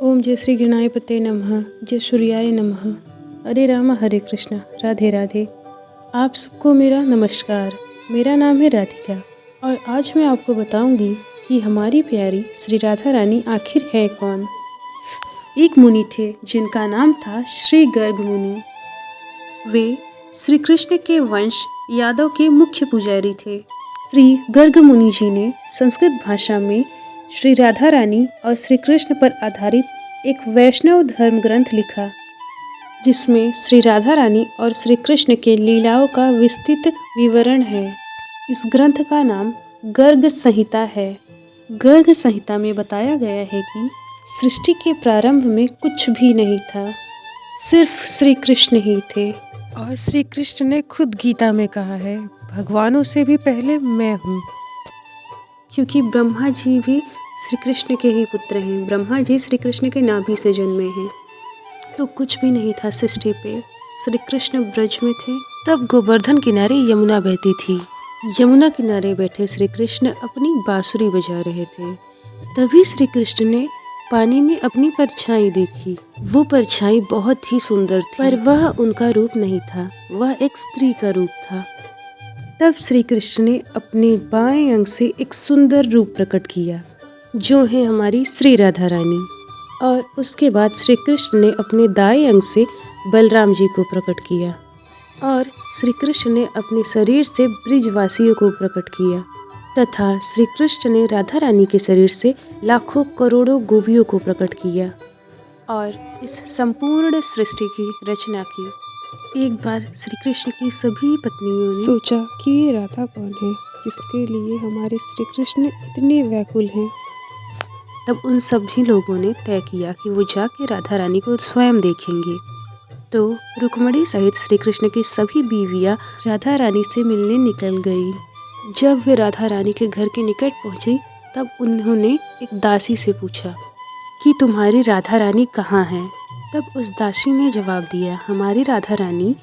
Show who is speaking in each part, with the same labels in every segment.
Speaker 1: ओम जय श्री गणापते नमः। जय सूर्याय नमः। हरे राम हरे कृष्ण। राधे राधे। आप सबको मेरा नमस्कार। मेरा नाम है राधिका और आज मैं आपको बताऊंगी कि हमारी प्यारी श्री राधा रानी आखिर है कौन। एक मुनि थे जिनका नाम था श्री गर्ग मुनि। वे श्री कृष्ण के वंश यादव के मुख्य पुजारी थे। श्री गर्ग मुनि जी ने संस्कृत भाषा में श्री राधा रानी और श्री कृष्ण पर आधारित एक वैष्णव धर्म ग्रंथ लिखा, जिसमें श्री राधा रानी और श्री कृष्ण के लीलाओं का विस्तृत विवरण है। इस ग्रंथ का नाम गर्ग संहिता है। गर्ग संहिता में बताया गया है कि सृष्टि के प्रारंभ में कुछ भी नहीं था, सिर्फ श्री कृष्ण ही थे। और श्री कृष्ण ने खुद गीता में कहा है, भगवानों से भी पहले मैं हूँ। क्योंकि ब्रह्मा जी भी श्री कृष्ण के ही पुत्र हैं। ब्रह्मा जी श्री कृष्ण के नाभि से जन्मे हैं। तो कुछ भी नहीं था सृष्टि पे। श्री कृष्ण ब्रज में थे। तब गोवर्धन किनारे यमुना बहती थी। यमुना किनारे बैठे श्री कृष्ण अपनी बांसुरी बजा रहे थे। तभी श्री कृष्ण ने पानी में अपनी परछाई देखी। वो परछाई बहुत ही सुंदर थी, पर वह उनका रूप नहीं था, वह एक स्त्री का रूप था। तब श्री कृष्ण ने अपने बाएं अंग से एक सुंदर रूप प्रकट किया, जो है हमारी श्री राधा रानी। और उसके बाद श्री कृष्ण ने अपने दाएं अंग से बलराम जी को प्रकट किया और श्री कृष्ण ने अपने शरीर से ब्रिजवासियों को प्रकट किया तथा श्री कृष्ण ने राधा रानी के शरीर से लाखों करोड़ों गोपियों को प्रकट किया और इस संपूर्ण सृष्टि की रचना की। एक बार श्री कृष्ण की सभी पत्नियों ने सोचा कि ये राधा कौन है जिसके लिए हमारे श्री कृष्ण इतने व्याकुल हैं। तब उन सभी लोगों ने तय किया कि वो जाके राधा रानी को स्वयं देखेंगे। तो रुक्मिणी सहित श्री कृष्ण की सभी बीवियां राधा रानी से मिलने निकल गई। जब वे राधा रानी के घर के निकट पहुंची, तब उन्होंने एक दासी से पूछा कि तुम्हारी राधा रानी कहाँ है। तब उस दासी ने जवाब दिया, हमारी राधा रानी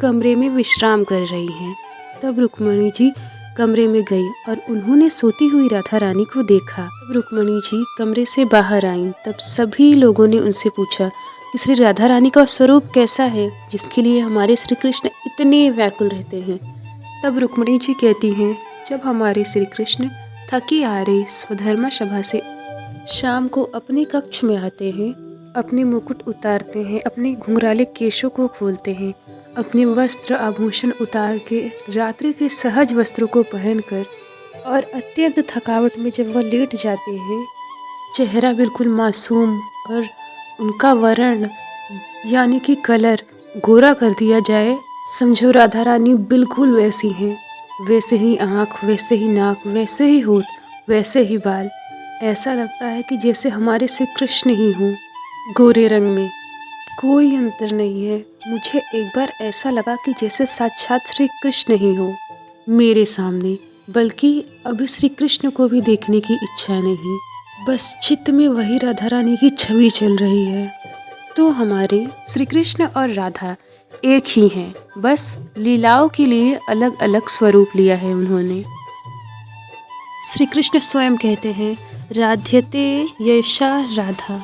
Speaker 1: कमरे में विश्राम कर रही हैं। तब रुक्मिणी जी कमरे में गई और उन्होंने सोती हुई राधा रानी को देखा। तब रुक्मिणी जी कमरे से बाहर आईं। तब सभी लोगों ने उनसे पूछा कि श्री राधा रानी का स्वरूप कैसा है जिसके लिए हमारे श्री कृष्ण इतने व्याकुल रहते हैं। तब रुक्मिणी जी कहती हैं, जब हमारे श्री कृष्ण थकी आ रही स्वधर्मा सभा से शाम को अपने कक्ष में आते हैं, अपने मुकुट उतारते हैं, अपने घुंघराले केशों को खोलते हैं, अपने वस्त्र आभूषण उतार के रात्रि के सहज वस्त्रों को पहनकर और अत्यंत थकावट में जब वह लेट जाते हैं, चेहरा बिल्कुल मासूम और उनका वर्ण यानी कि कलर गोरा कर दिया जाए, समझो राधा रानी बिल्कुल वैसी हैं। वैसे ही आँख, वैसे ही नाक, वैसे ही होठ, वैसे ही बाल। ऐसा लगता है कि जैसे हमारे श्री कृष्ण ही हों, गोरे रंग में। कोई अंतर नहीं है। मुझे एक बार ऐसा लगा कि जैसे साक्षात श्री कृष्ण ही हो मेरे सामने। बल्कि अभी श्री कृष्ण को भी देखने की इच्छा नहीं, बस चित्त में वही राधा रानी की छवि चल रही है। तो हमारे श्री कृष्ण और राधा एक ही हैं, बस लीलाओं के लिए अलग अलग स्वरूप लिया है उन्होंने। श्री कृष्ण स्वयं कहते हैं, राध्यते यशा राधा।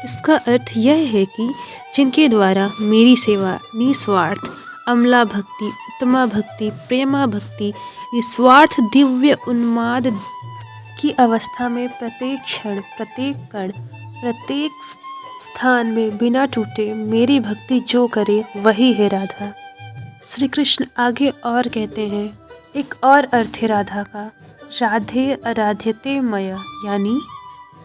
Speaker 1: इसका अर्थ यह है कि जिनके द्वारा मेरी सेवा निस्वार्थ अमला भक्ति, उत्तमा भक्ति, प्रेमा भक्ति, निस्वार्थ दिव्य उन्माद की अवस्था में प्रत्येक क्षण, प्रत्येक कण, प्रत्येक स्थान में बिना टूटे मेरी भक्ति जो करे वही है राधा। श्री कृष्ण आगे और कहते हैं, एक और अर्थ है राधा का, राधे आराध्यते मया, यानी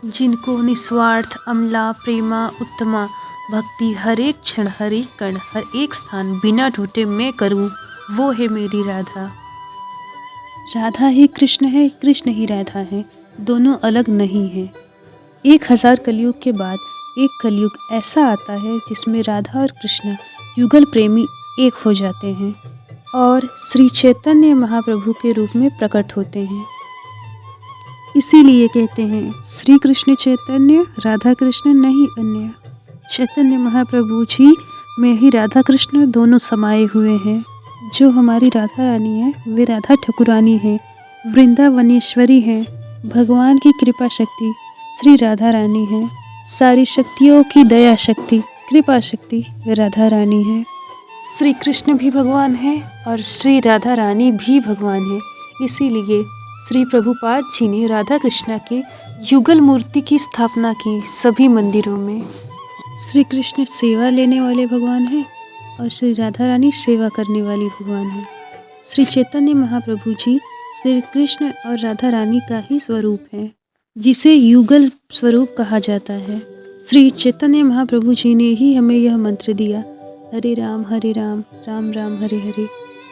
Speaker 1: जिनको निस्वार्थ अमला प्रेमा उत्तमा भक्ति हर एक क्षण, हर एक कण, हर एक स्थान बिना टूटे मैं करूं, वो है मेरी राधा। राधा ही कृष्ण है, कृष्ण ही राधा है, दोनों अलग नहीं है। 1000 कलयुग के बाद एक कलयुग ऐसा आता है जिसमें राधा और कृष्ण युगल प्रेमी एक हो जाते हैं और श्री चैतन्य महाप्रभु के रूप में प्रकट होते हैं। इसीलिए कहते हैं, श्री कृष्ण चैतन्य, राधा कृष्ण नहीं अन्य। चैतन्य महाप्रभु जी में ही राधा कृष्ण दोनों समाये हुए हैं। जो हमारी राधा रानी है वे राधा ठकुरानी है, वृंदावनेश्वरी है। भगवान की कृपा शक्ति श्री राधा रानी है। सारी शक्तियों की दया शक्ति, कृपा शक्ति राधा रानी है। श्री कृष्ण भी भगवान है और श्री राधा रानी भी भगवान है। इसीलिए श्री प्रभुपाद जी ने राधा कृष्णा के युगल मूर्ति की स्थापना की सभी मंदिरों में। श्री कृष्ण सेवा लेने वाले भगवान हैं और श्री राधा रानी सेवा करने वाली भगवान है। श्री चैतन्य महाप्रभु जी श्री कृष्ण और राधा रानी का ही स्वरूप है, जिसे युगल स्वरूप कहा जाता है। श्री चैतन्य महाप्रभु जी ने ही हमें यह मंत्र दिया, हरे राम राम राम हरे हरे,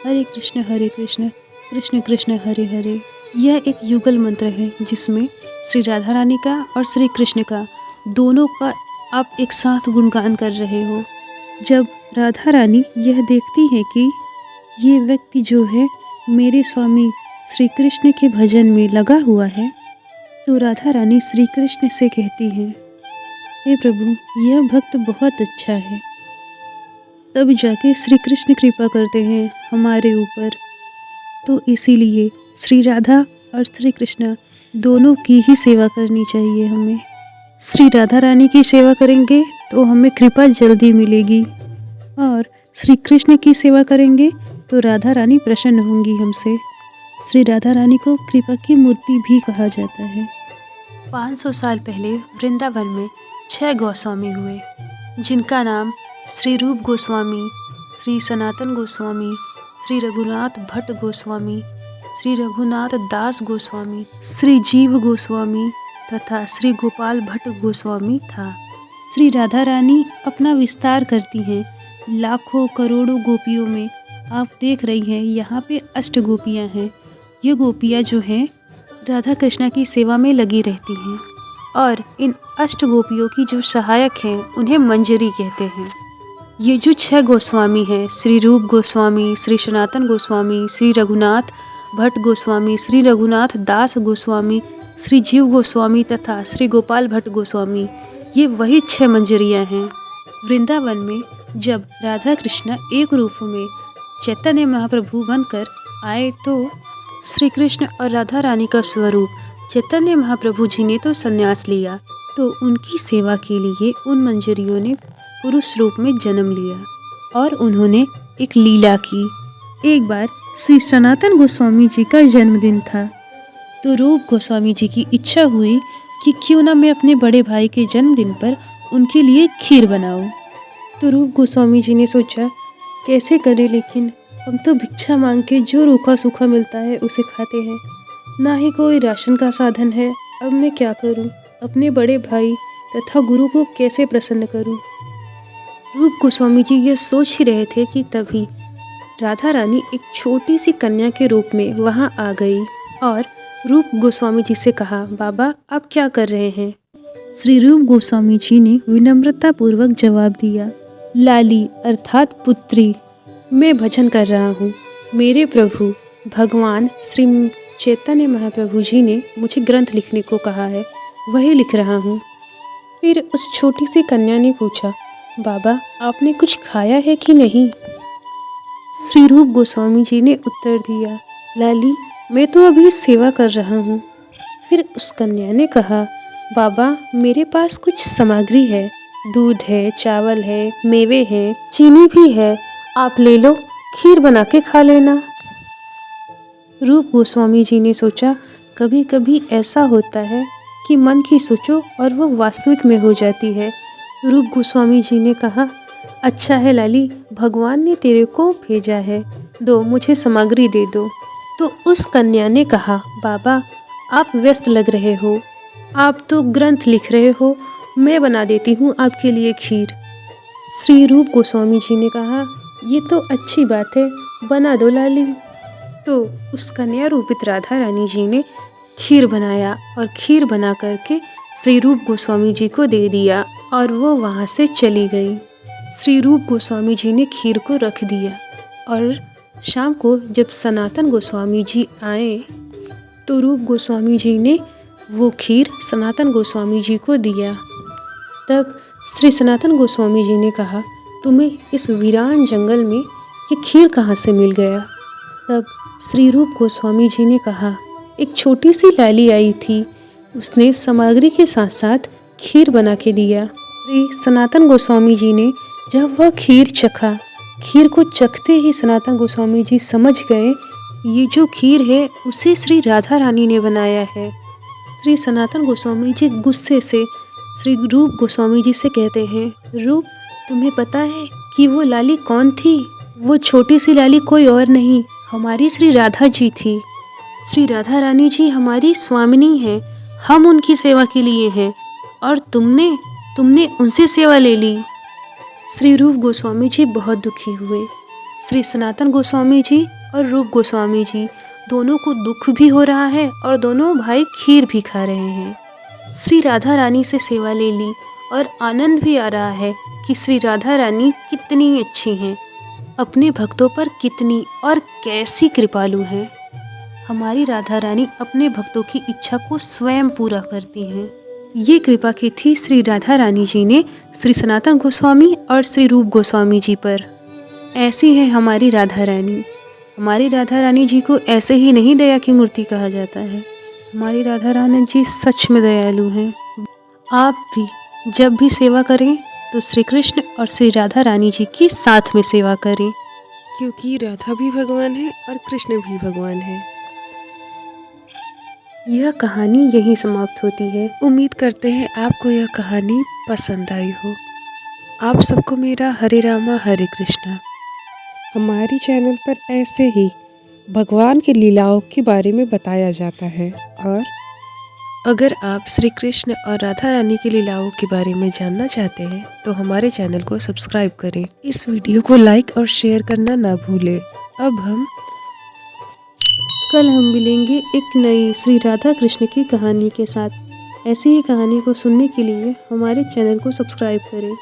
Speaker 1: हरे कृष्ण कृष्ण कृष्ण हरे हरे। यह एक युगल मंत्र है जिसमें श्री राधा रानी का और श्री कृष्ण का दोनों का आप एक साथ गुणगान कर रहे हो। जब राधा रानी यह देखती है कि ये व्यक्ति जो है मेरे स्वामी श्री कृष्ण के भजन में लगा हुआ है, तो राधा रानी श्री कृष्ण से कहती है, हे प्रभु यह भक्त बहुत अच्छा है। तब जाके श्री कृष्ण कृपा करते हैं हमारे ऊपर। तो इसीलिए श्री राधा और श्री कृष्ण दोनों की ही सेवा करनी चाहिए हमें। श्री राधा रानी की सेवा करेंगे तो हमें कृपा जल्दी मिलेगी, और श्री कृष्ण की सेवा करेंगे तो राधा रानी प्रसन्न होंगी हमसे। श्री राधा रानी को कृपा की मूर्ति भी कहा जाता है। 500 साल पहले वृंदावन में 6 गोस्वामी हुए, जिनका नाम श्री रूप गोस्वामी, श्री सनातन गोस्वामी, श्री रघुनाथ भट्ट गोस्वामी, श्री रघुनाथ दास गोस्वामी, श्री जीव गोस्वामी तथा श्री गोपाल भट्ट गोस्वामी था। श्री राधा रानी अपना विस्तार करती हैं लाखों करोड़ों गोपियों में। आप देख रही हैं यहाँ पे 8 गोपियाँ हैं। ये गोपियाँ जो हैं राधा कृष्णा की सेवा में लगी रहती हैं, और इन 8 गोपियों की जो सहायक हैं उन्हें मंजरी कहते हैं। ये जो 6 गोस्वामी हैं, श्री रूप गोस्वामी, श्री सनातन गोस्वामी, श्री रघुनाथ भट्ट गोस्वामी, श्री रघुनाथ दास गोस्वामी, श्री जीव गोस्वामी तथा श्री गोपाल भट्ट गोस्वामी, ये वही 6 मंजरियाँ हैं। वृंदावन में जब राधा कृष्ण एक रूप में चैतन्य महाप्रभु बनकर आए, तो श्री कृष्ण और राधा रानी का स्वरूप चैतन्य महाप्रभु जी ने तो संन्यास लिया, तो उनकी सेवा के लिए उन मंजरियों ने पुरुष रूप में जन्म लिया और उन्होंने एक लीला की। एक बार श्री सनातन गोस्वामी जी का जन्मदिन था, तो रूप गोस्वामी जी की इच्छा हुई कि क्यों ना मैं अपने बड़े भाई के जन्मदिन पर उनके लिए खीर बनाऊं। तो रूप गोस्वामी जी ने सोचा कैसे करें, लेकिन हम तो भिक्षा मांग के जो रूखा सूखा मिलता है उसे खाते हैं, ना ही कोई राशन का साधन है। अब मैं क्या करूं? अपने बड़े भाई तथा गुरु को कैसे प्रसन्न करूं? रूप गोस्वामी जी ये सोच ही रहे थे कि तभी राधा रानी एक छोटी सी कन्या के रूप में वहां आ गई और रूप गोस्वामी जी से कहा, बाबा आप क्या कर रहे हैं? श्री रूप गोस्वामी जी ने विनम्रता पूर्वक जवाब दिया, लाली अर्थात पुत्री, मैं भजन कर रहा हूँ। मेरे प्रभु भगवान श्री चैतन्य महाप्रभु जी ने मुझे ग्रंथ लिखने को कहा है, वही लिख रहा हूँ। फिर उस छोटी सी कन्या ने पूछा, बाबा आपने कुछ खाया है कि नहीं? श्री रूप गोस्वामी जी ने उत्तर दिया, लाली मैं तो अभी सेवा कर रहा हूँ। फिर उस कन्या ने कहा, बाबा मेरे पास कुछ सामग्री है, दूध है, चावल है, मेवे हैं, चीनी भी है, आप ले लो, खीर बना के खा लेना। रूप गोस्वामी जी ने सोचा, कभी कभी ऐसा होता है कि मन की सोचो और वो वास्तविक में हो जाती है। रूप गोस्वामी जी ने कहा, अच्छा है लाली, भगवान ने तेरे को भेजा है, दो मुझे सामग्री दे दो। तो उस कन्या ने कहा, बाबा आप व्यस्त लग रहे हो, आप तो ग्रंथ लिख रहे हो, मैं बना देती हूँ आपके लिए खीर। श्री रूप गोस्वामी जी ने कहा, ये तो अच्छी बात है, बना दो लाली। तो उस कन्या रूपित राधा रानी जी ने खीर बनाया और खीर बना करके श्री रूप गोस्वामी जी को दे दिया और वो वहाँ से चली गई। श्री रूप गोस्वामी जी ने खीर को रख दिया और शाम को जब सनातन गोस्वामी जी आए तो रूप गोस्वामी जी ने वो खीर सनातन गोस्वामी जी को दिया। तब श्री सनातन गोस्वामी जी ने कहा, तुम्हें इस वीरान जंगल में ये खीर कहाँ से मिल गया? तब श्री रूप गोस्वामी जी ने कहा, एक छोटी सी लाली आई थी, उसने सामग्री के साथ साथ खीर बना के दिया। श्री सनातन गोस्वामी जी ने जब वह खीर चखा, खीर को चखते ही सनातन गोस्वामी जी समझ गए ये जो खीर है उसे श्री राधा रानी ने बनाया है। श्री सनातन गोस्वामी जी गुस्से से श्री रूप गोस्वामी जी से कहते हैं, रूप तुम्हें पता है कि वो लाली कौन थी? वो छोटी सी लाली कोई और नहीं, हमारी श्री राधा जी थी। श्री राधा रानी जी हमारी स्वामिनी हैं, हम उनकी सेवा के लिए हैं और तुमने उनसे सेवा ले ली। श्री रूप गोस्वामी जी बहुत दुखी हुए। श्री सनातन गोस्वामी जी और रूप गोस्वामी जी दोनों को दुख भी हो रहा है और दोनों भाई खीर भी खा रहे हैं। श्री राधा रानी से सेवा ले ली और आनंद भी आ रहा है कि श्री राधा रानी कितनी अच्छी हैं, अपने भक्तों पर कितनी और कैसी कृपालु हैं। हमारी राधा रानी अपने भक्तों की इच्छा को स्वयं पूरा करती हैं। ये कृपा की थी श्री राधा रानी जी ने श्री सनातन गोस्वामी और श्री रूप गोस्वामी जी पर। ऐसी है हमारी राधा रानी। हमारी राधा रानी जी को ऐसे ही नहीं दया की मूर्ति कहा जाता है। हमारी राधा रानी जी सच में दयालु हैं। आप भी जब भी सेवा करें तो श्री कृष्ण और श्री राधा रानी जी की साथ में सेवा करें, क्योंकि राधा भी भगवान है और कृष्ण भी भगवान है। यह कहानी यहीं समाप्त होती है। उम्मीद करते हैं आपको यह कहानी पसंद आई हो। आप सबको मेरा हरे रामा हरे कृष्णा।
Speaker 2: हमारी चैनल पर ऐसे ही भगवान की लीलाओं के बारे में बताया जाता है। और
Speaker 1: अगर आप श्री कृष्ण और राधा रानी की लीलाओं के बारे में जानना चाहते हैं तो हमारे चैनल को सब्सक्राइब करें। इस वीडियो को लाइक और शेयर करना ना भूलें। कल हम मिलेंगे एक नई श्री राधा कृष्ण की कहानी के साथ। ऐसी ही कहानी को सुनने के लिए हमारे चैनल को सब्सक्राइब करें।